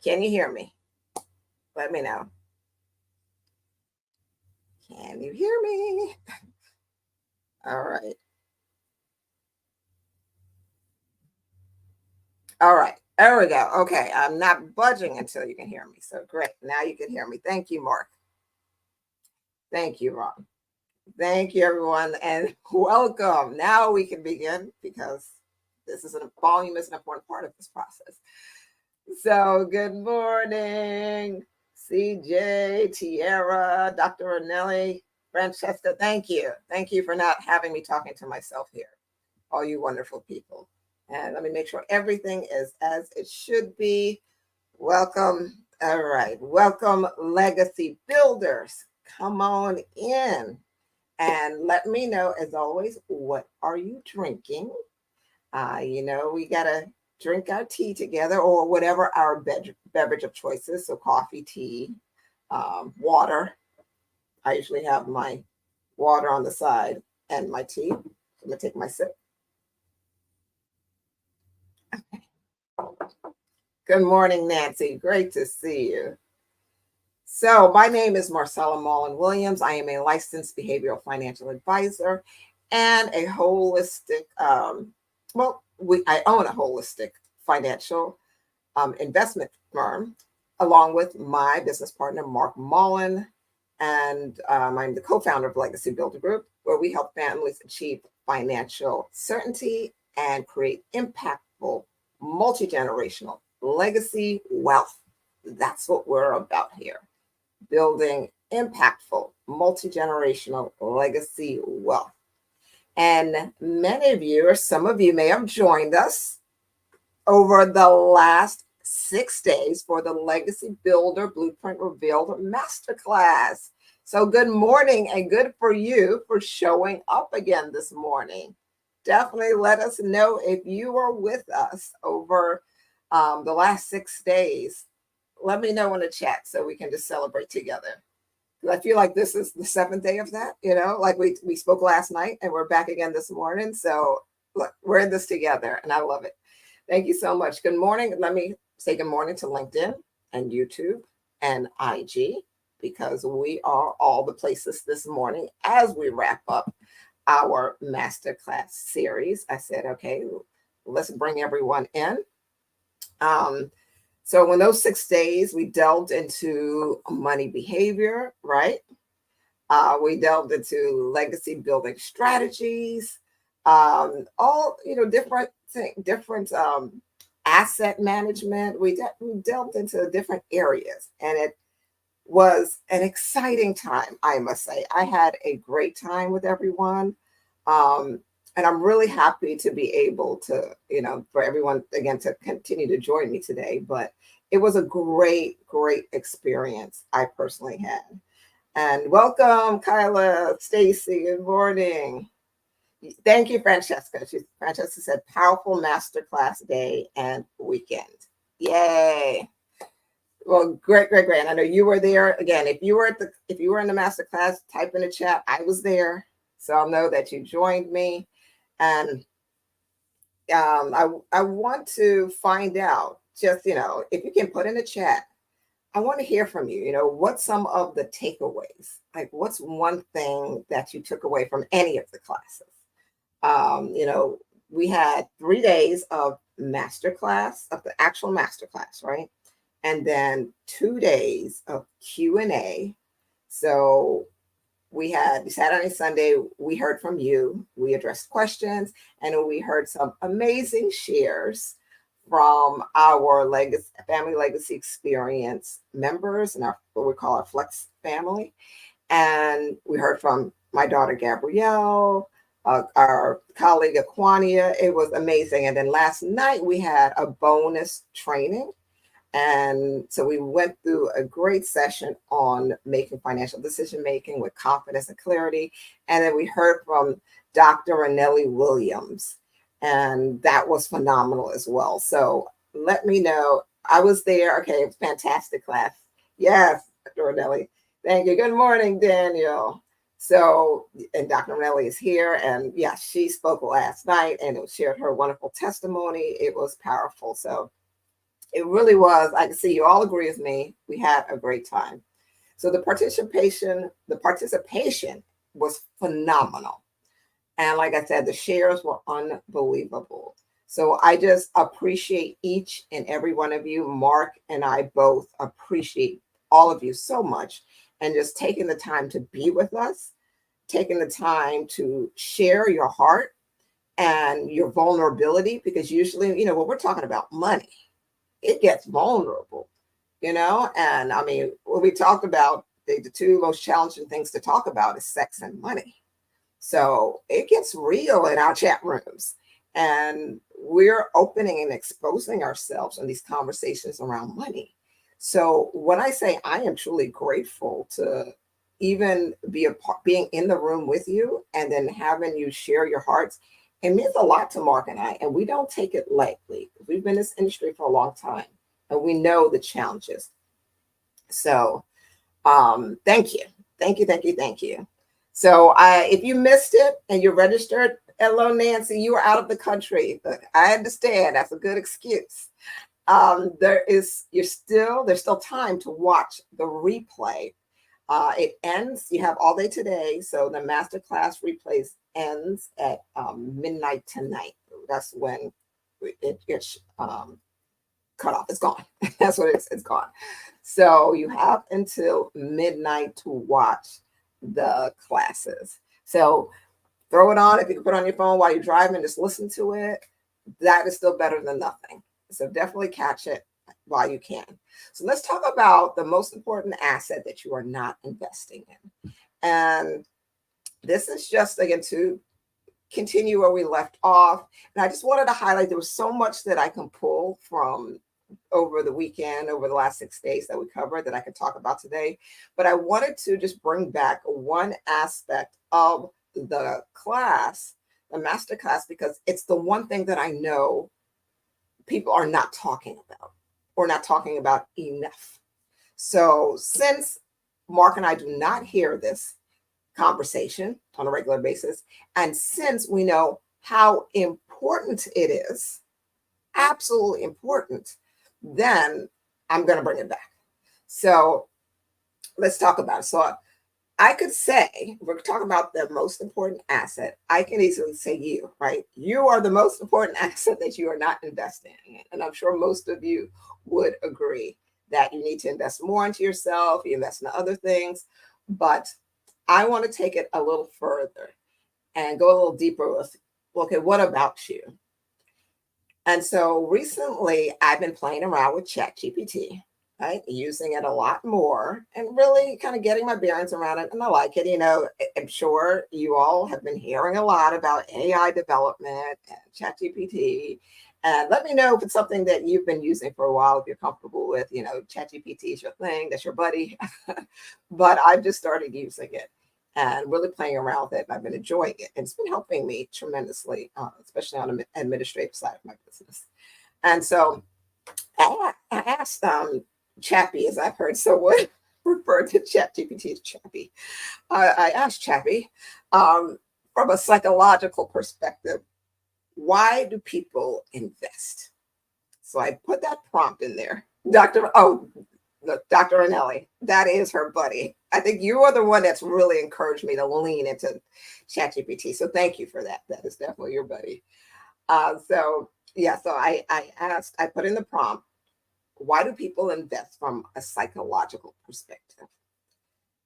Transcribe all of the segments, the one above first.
Can you hear me? Let me know. Can you hear me? All right. All right. There we go. Okay. I'm not budging until you can hear me. So great. Now you can hear me. Thank you, Mark. Thank you, Ron. Thank you, everyone. And welcome. Now we can begin because volume is an important part of this process. So good morning, CJ, Tierra, Dr. Ornelli, Francesca. Thank you. Thank you for not having me talking to myself here, all you wonderful people. And let me make sure everything is as it should be. Welcome. All right. Welcome, legacy builders. Come on in and let me know, as always, what are you drinking? We got to drink our tea together or whatever our beverage of choice is. So coffee, tea, water. I usually have my water on the side and my tea. I'm going to take my sip. Good morning, Nancy. Great to see you. So, my name is Marcella Mullen Williams. I am a licensed behavioral financial advisor and a holistic, I own a holistic financial investment firm, along with my business partner, Mark Mullen. And I'm the co founder of Legacy Builder Group, where we help families achieve financial certainty and create impactful, multi generational legacy wealth. That's what we're about here, building impactful, multi generational legacy wealth. And many of you, or some of you, may have joined us over the last 6 days for the Legacy Builder Blueprint Revealed Masterclass. So, good morning and good for you for showing up again this morning. Definitely let us know if you are with us over the last 6 days. Let me know in the chat so we can just celebrate together. I feel like this is the 7th day of that, like we spoke last night and we're back again this morning. So look, we're in this together and I love it. Thank you so much. Good morning. Let me say good morning to LinkedIn and YouTube and IG, because we are all the places this morning as we wrap up our masterclass series. I said, okay, let's bring everyone in. So in those 6 days, we delved into money behavior, right? We delved into legacy building strategies, all different asset management. We delved into different areas, and it was an exciting time, I must say. I had a great time with everyone. And I'm really happy to be able to, for everyone, again, to continue to join me today. But it was a great, great experience I personally had. And welcome, Kyla, Stacy, good morning. Thank you, Francesca. Francesca said, powerful masterclass day and weekend. Yay. Well, great, great, great. I know you were there. Again, if you were in the masterclass, type in the chat. I was there. So I'll know that you joined me. And I want to find out, just, if you can put in the chat, I want to hear from you. What's some of the takeaways? Like, what's one thing that you took away from any of the classes? We had 3 days of masterclass, of the actual masterclass, right? And then 2 days of Q&A. So we had Saturday, Sunday, we heard from you, we addressed questions, and we heard some amazing shares from our family legacy experience members and what we call our Flex family. And we heard from my daughter, Gabrielle, our colleague, Aquania. It was amazing. And then last night we had a bonus training. And so we went through a great session on making financial decision making with confidence and clarity. And then we heard from Dr. Ornelli Williams, and that was phenomenal as well. So let me know. I was there. Okay, it was fantastic class. Yes, Dr. Ornelli. Thank you. Good morning, Daniel. So, and Dr. Ornelli is here. And yeah, she spoke last night and shared her wonderful testimony. It was powerful. So It really was. I can see you all agree with me. We had a great time. So the participation was phenomenal. And like I said, the shares were unbelievable. So I just appreciate each and every one of you. Mark and I both appreciate all of you so much, and just taking the time to be with us, taking the time to share your heart and your vulnerability, because usually, when we're talking about money, it gets vulnerable. And I mean, what we talked about, the two most challenging things to talk about is sex and money. So it gets real in our chat rooms. And we're opening and exposing ourselves in these conversations around money. So when I say I am truly grateful to even be a part, being in the room with you, and then having you share your hearts, it means a lot to Mark and I. And we don't take it lightly. We've been in this industry for a long time, and we know the challenges. So thank you. Thank you. Thank you. Thank you. So if you missed it and you're registered, hello, Nancy, you are out of the country. But I understand that's a good excuse. There's still time to watch the replay. It ends, you have all day today. So the masterclass replays ends at midnight tonight. That's when it gets cut off. It's gone. That's what it is. It's gone. So you have until midnight to watch the classes. So throw it on. If you can put it on your phone while you're driving, just listen to it. That is still better than nothing. So definitely catch it while you can. So let's talk about the most important asset that you are not investing in. And this is just, again, to continue where we left off. And I just wanted to highlight, there was so much that I can pull from over the weekend, over the last 6 days that we covered, that I could talk about today. But I wanted to just bring back one aspect of the class, the master class, because it's the one thing that I know people are not talking about, or not talking about enough. So since Mark and I do not hear this conversation on a regular basis, and since we know how important it is, absolutely important, then I'm going to bring it back. So let's talk about it. So I could say, we're talking about the most important asset. I can easily say you, right? You are the most important asset that you are not investing in. And I'm sure most of you would agree that you need to invest more into yourself, you invest in other things. But I want to take it a little further and go a little deeper with, okay, what about you? And so recently I've been playing around with ChatGPT, right? Using it a lot more and really kind of getting my bearings around it. And I like it. I'm sure you all have been hearing a lot about AI development and ChatGPT. And let me know if it's something that you've been using for a while, if you're comfortable with, ChatGPT is your thing, that's your buddy. But I've just started using it and really playing around with it. And I've been enjoying it. And it's been helping me tremendously, especially on the administrative side of my business. And so I asked Chappie, as I've heard someone refer to ChatGPT as Chappie. I asked Chappie, from a psychological perspective, why do people invest? So I put that prompt in there. Dr. Anelli, that is her buddy. I think you are the one that's really encouraged me to lean into ChatGPT. So thank you for that. That is definitely your buddy. So I put in the prompt, why do people invest from a psychological perspective?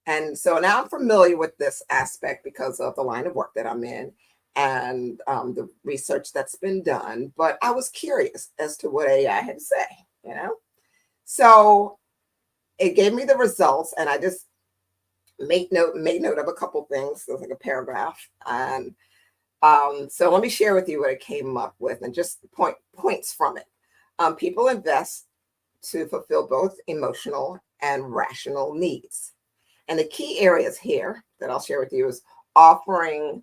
And so now I'm familiar with this aspect because of the line of work that I'm in, and the research that's been done. But I was curious as to what AI had to say. So it gave me the results, and I just made note of a couple things. There's like a paragraph, and so let me share with you what it came up with, and just points from it. People invest to fulfill both emotional and rational needs, and the key areas here that I'll share with you is offering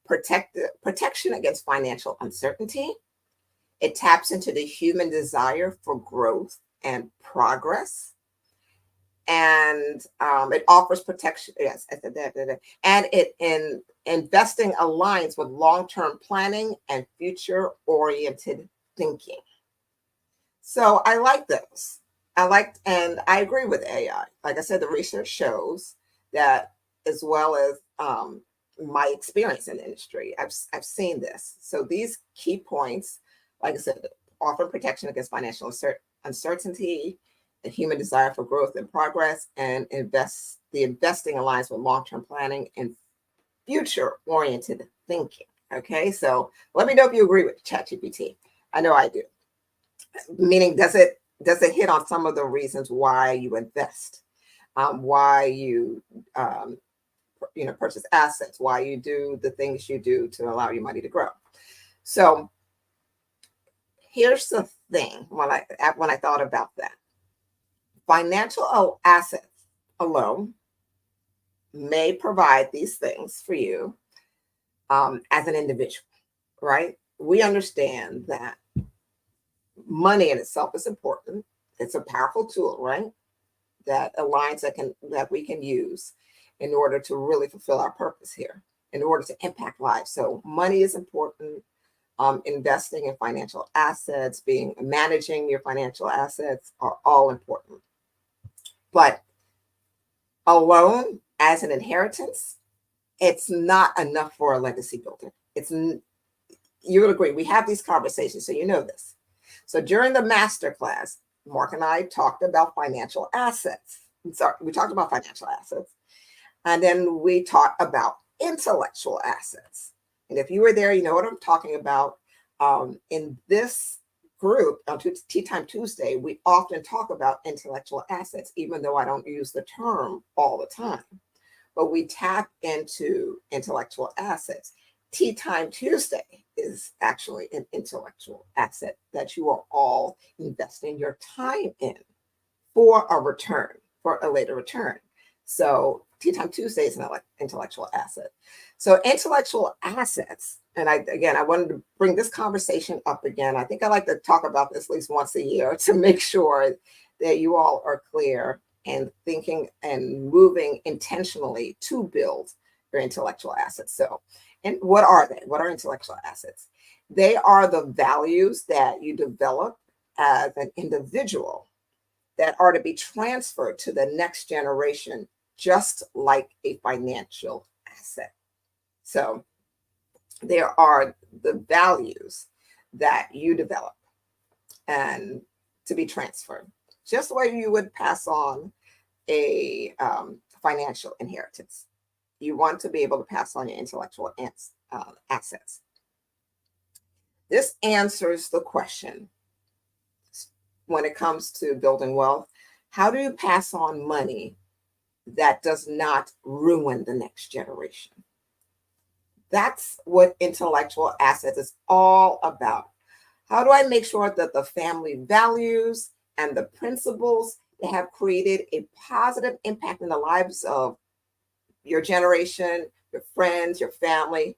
protection against financial uncertainty. It taps into the human desire for growth and progress. And it offers protection. Yes, and it in investing aligns with long-term planning and future-oriented thinking. So I like those. And I agree with AI. Like I said, the research shows that, as well as my experience in the industry, I've seen this. So these key points, like I said, offer protection against financial uncertainty, the human desire for growth and progress, and the investing aligns with long-term planning and future-oriented thinking. Okay, so let me know if you agree with ChatGPT. I know I do. Meaning, does it hit on some of the reasons why you invest, why you purchase assets, why you do the things you do to allow your money to grow? So here's the thing: when I thought about that, financial assets alone may provide these things for you as an individual, right? We understand that money in itself is important. It's a powerful tool, right? That aligns that we can use in order to really fulfill our purpose here, in order to impact lives. So money is important. Investing in financial assets, managing your financial assets are all important. But alone as an inheritance, it's not enough for a legacy builder. You would agree. We have these conversations, so you know this. So during the master class, Mark and I talked about financial assets. We talked about financial assets. And then we talked about intellectual assets. And if you were there, you know what I'm talking about. In this group, on Tea Time Tuesday, we often talk about intellectual assets, even though I don't use the term all the time. But we tap into intellectual assets. Tea Time Tuesday is actually an intellectual asset that you are all investing your time in for a later return. So Tea Time Tuesday is an intellectual asset. So intellectual assets, and I wanted to bring this conversation up again. I think I like to talk about this at least once a year to make sure that you all are clear and thinking and moving intentionally to build your intellectual assets. So, and what are they? What are intellectual assets? They are the values that you develop as an individual that are to be transferred to the next generation, just like a financial asset. So there are the values that you develop and to be transferred, just the way you would pass on a financial inheritance. You want to be able to pass on your intellectual assets. This answers the question when it comes to building wealth. How do you pass on money that does not ruin the next generation? That's what intellectual assets is all about. How do I make sure that the family values and the principles that have created a positive impact in the lives of your generation, your friends, your family,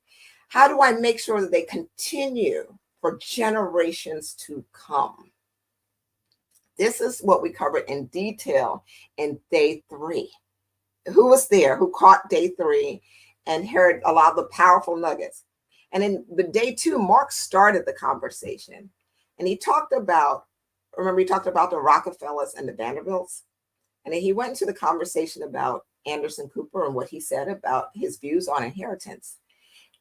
how do I make sure that they continue for generations to come? This is what we covered in detail in day 3. Who was there? Who caught day 3 and heard a lot of the powerful nuggets? And in the day 2, Mark started the conversation, and he talked about the Rockefellers and the Vanderbilts, and then he went into the conversation about Anderson Cooper and what he said about his views on inheritance.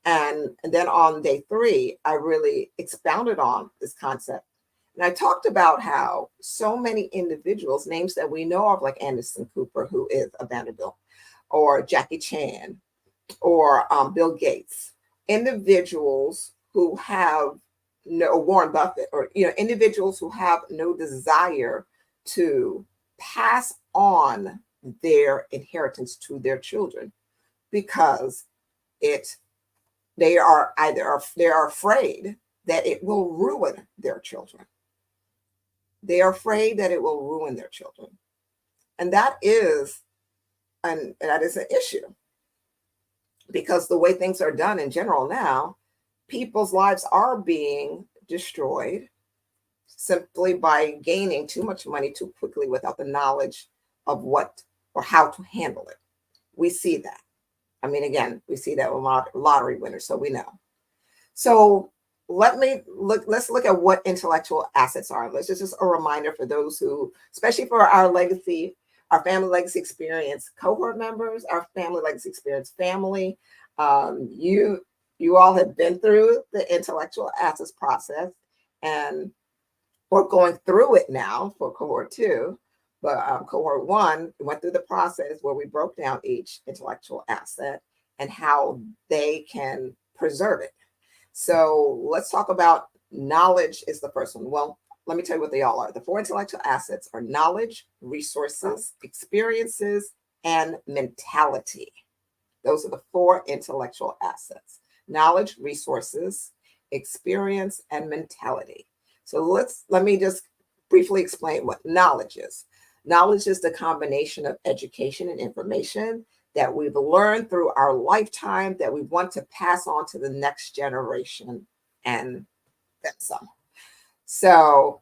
And then on day 3, I really expounded on this concept. And I talked about how so many individuals, names that we know of, like Anderson Cooper, who is a Vanderbilt, or Jackie Chan, or Bill Gates, individuals who have no, Warren Buffett, or individuals who have no desire to pass on their inheritance to their children because they are afraid that it will ruin their children. They are afraid that it will ruin their children. And that is an issue, because the way things are done in general now, people's lives are being destroyed simply by gaining too much money too quickly without the knowledge of what or how to handle it. We see that. I mean, again, we see that with lottery winners, so we know. So let's look at what intellectual assets are. Let's just a reminder for those who, especially for our family legacy experience cohort members, our family legacy experience family. You all have been through the intellectual assets process, and we're going through it now for cohort 2. But cohort 1 went through the process where we broke down each intellectual asset and how they can preserve it. So let's talk about knowledge is the first one. Well, let me tell you what they all are. The 4 intellectual assets are knowledge, resources, experiences, and mentality. Those are the 4 intellectual assets: knowledge, resources, experience, and mentality. So let me just briefly explain what knowledge is. Knowledge is the combination of education and information that we've learned through our lifetime that we want to pass on to the next generation and then some. So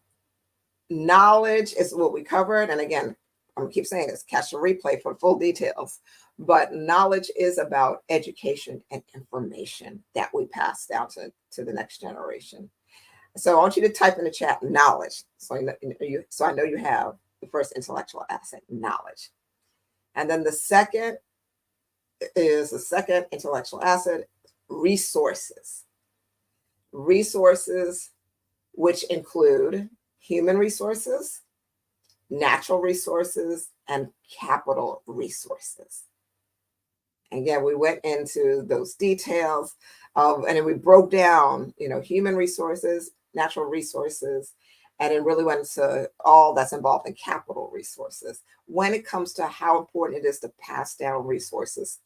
knowledge is what we covered. And again, I'm gonna keep saying this, catch the replay for full details. But knowledge is about education and information that we pass down to the next generation. So I want you to type in the chat knowledge. So I know you have the first intellectual asset, knowledge. And then the second intellectual asset, resources. Resources, which include human resources, natural resources, and capital resources. Again, we went into those details and then we broke down, human resources, natural resources, and it really went into all that's involved in capital resources when it comes to how important it is to pass down resources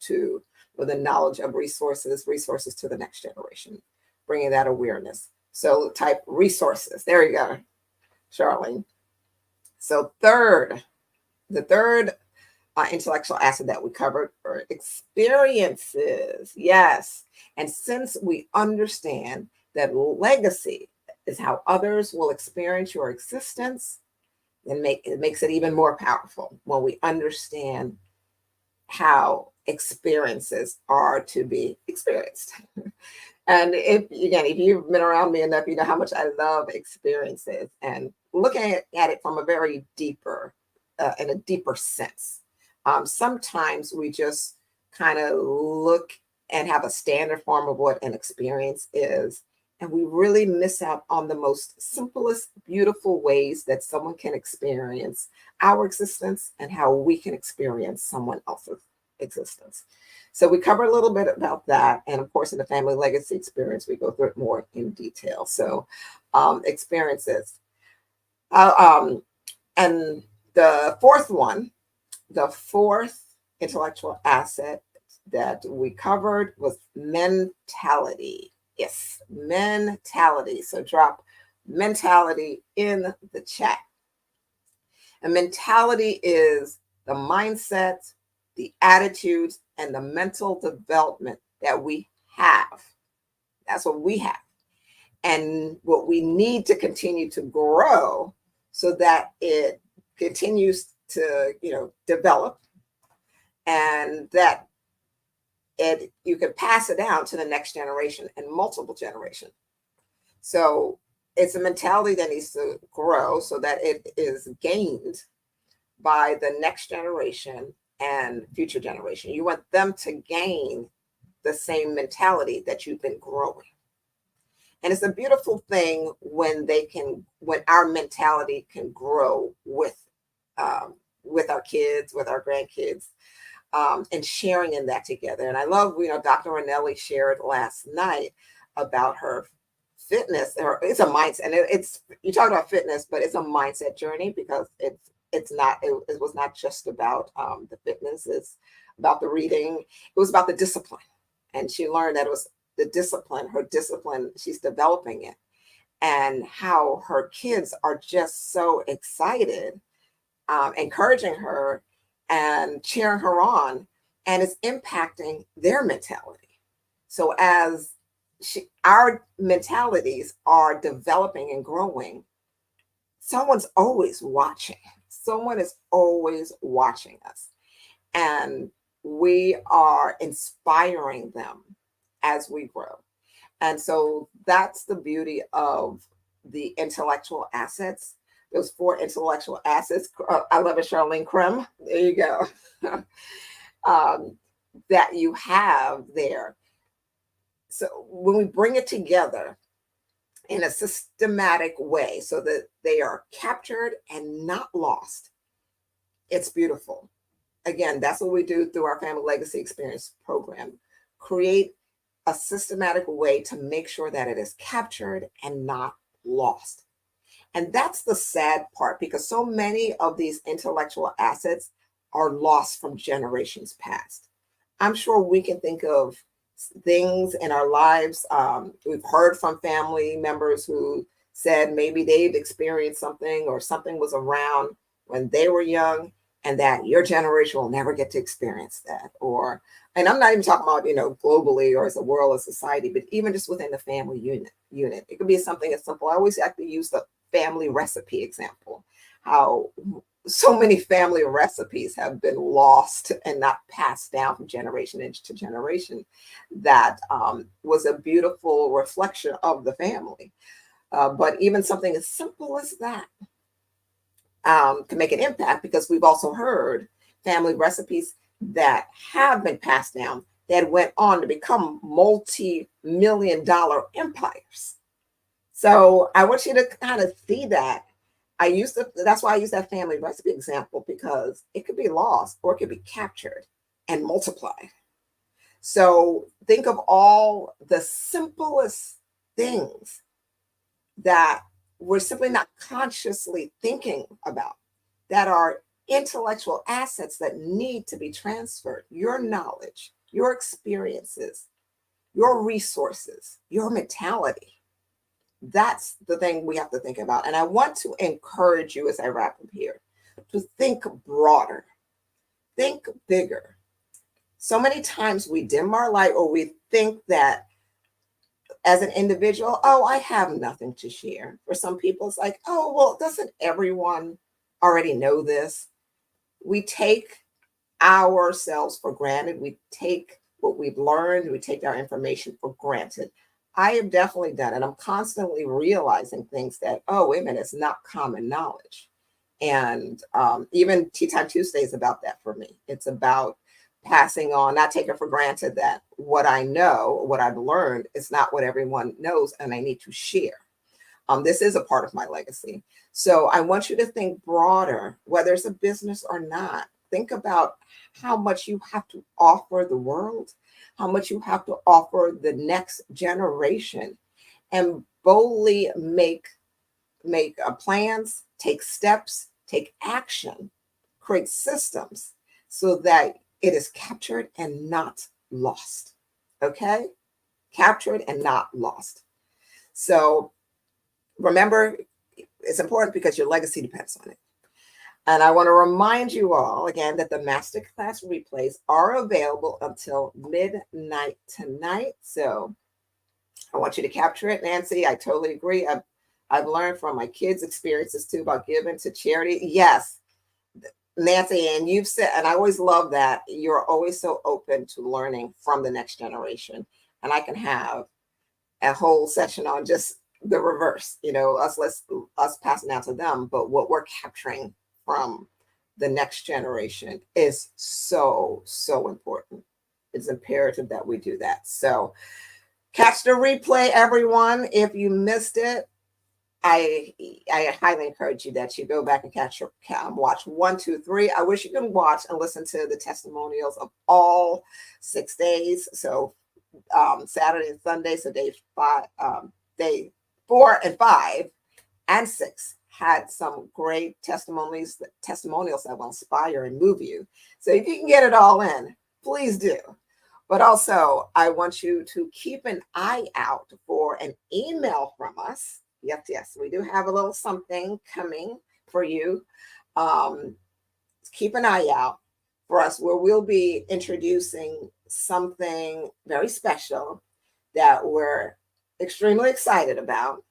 with the knowledge of resources to the next generation, bringing that awareness. So type resources. There you go, Charlene. So the third intellectual asset that we covered are experiences. Yes. And since we understand that legacy is how others will experience your existence, it makes it even more powerful when we understand how experiences are to be experienced. And if you've been around me enough, you know how much I love experiences and looking at it from a very in a deeper sense. Sometimes we just kind of look and have a standard form of what an experience is, and we really miss out on the most simplest, beautiful ways that someone can experience our existence and how we can experience someone else's existence. So we cover a little bit about that. And of course, in the family legacy experience, we go through it more in detail. So experiences. And the fourth intellectual asset that we covered was mentality. Yes, mentality. So drop mentality in the chat. And mentality is the mindset, the attitudes, and the mental development that we have. That's what we have. And what we need to continue to grow so that it continues to, develop, and that you can pass it down to the next generation and multiple generations. So it's a mentality that needs to grow so that it is gained by the next generation and future generation. You want them to gain the same mentality that you've been growing. And it's a beautiful thing when our mentality can grow with our kids, with our grandkids, and sharing in that together. And I love, Dr. Ranelli shared last night about her fitness, or it's a mindset. And you talk about fitness, but it's a mindset journey, because it was not just about the fitness. It's about the reading. It was about the discipline. And she learned that it was her discipline, she's developing it, and how her kids are just so excited, encouraging her and cheering her on, and it's impacting their mentality. So as our mentalities are developing and growing, someone's always watching. Someone is always watching us, and we are inspiring them as we grow. And so that's the beauty of the intellectual assets. Those four intellectual assets. I love it, Charlene Creme. There you go. um, that you have there. So when we bring it together in a systematic way so that they are captured and not lost, it's beautiful. Again, that's what we do through our Family Legacy Experience program. Create a systematic way to make sure that it is captured and not lost. And that's the sad part, because so many of these intellectual assets are lost from generations past. I'm sure we can think of things in our lives. We've heard from family members who said maybe they've experienced something or something was around when they were young, and that your generation will never get to experience that. Or, and I'm not even talking about, globally or as a world, as society, but even just within the family unit. It could be something as simple. I always like to use the family recipe example. How so many family recipes have been lost and not passed down from generation to generation. That was a beautiful reflection of the family. But even something as simple as that can make an impact, because we've also heard family recipes that have been passed down that went on to become multi-million-dollar empires. So I want you to kind of see that. That's why I use that family recipe example, because it could be lost or it could be captured and multiplied. So think of all the simplest things that we're simply not consciously thinking about, that are intellectual assets that need to be transferred. Your knowledge, your experiences, your resources, your mentality. That's the thing we have to think about. And I want to encourage you, as I wrap up here, to think broader, think bigger. So many times we dim our light, or we think that as an individual, oh, I have nothing to share. For some people, it's like, oh, well, doesn't everyone already know this? We take ourselves for granted. We take what we've learned, we take our information for granted. I have definitely done it. I'm constantly realizing things that, oh, wait a minute, it's not common knowledge. And even Tea Time Tuesday is about that for me. It's about passing on, not taking for granted that what I know, what I've learned, is not what everyone knows, and I need to share. This is a part of my legacy. So I want you to think broader, whether it's a business or not. Think about how much you have to offer the world, how much you have to offer the next generation, and boldly make plans, take steps, take action, create systems so that it is captured and not lost. Okay? Captured and not lost. So remember, it's important because your legacy depends on it. And I want to remind you all again that the masterclass replays are available until midnight tonight. So I want you to capture it, Nancy. I totally agree. I've learned from my kids' experiences too about giving to charity. Yes, Nancy, and you've said, and I always love that you're always so open to learning from the next generation. And I can have a whole session on just the reverse, us passing out to them, but what we're capturing from the next generation is so, so important. It's imperative that we do that. So catch the replay, everyone. If you missed it, I highly encourage you that you go back and watch 1, 2, 3. I wish you could watch and listen to the testimonials of all 6 days. So Saturday and Sunday, so day 4 and 5 and 6 had some great testimonials that will inspire and move you. So if you can get it all in, please do. But also, I want you to keep an eye out for an email from us. Yes, we do have a little something coming for you. Keep an eye out for us, where we'll be introducing something very special that we're extremely excited about,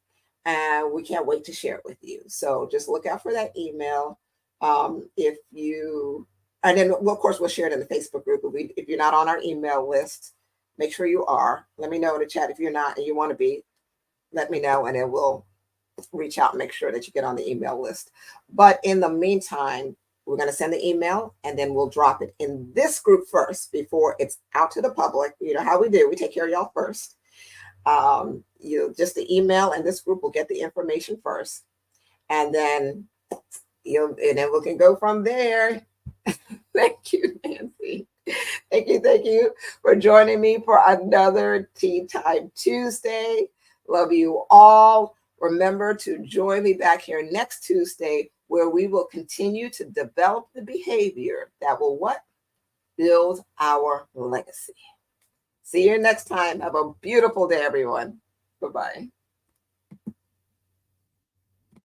and we can't wait to share it with you. So just look out for that email. And then, well, of course, we'll share it in the Facebook group. If you're not on our email list, Make sure you are. Let me know in the chat if you're not and you want to be. Let me know, and then we'll reach out and make sure that you get on the email list. But in the meantime, we're going to send the email and then we'll drop it in this group first before it's out to the public. You know how we do. We take care of y'all first. Just the email and this group will get the information first. And then and then we can go from there. Thank you, Nancy. Thank you for joining me for another Tea Time Tuesday. Love you all. Remember to join me back here next Tuesday, where we will continue to develop the behavior that will what? Build our legacy. See you next time. Have a beautiful day, everyone. Bye-bye.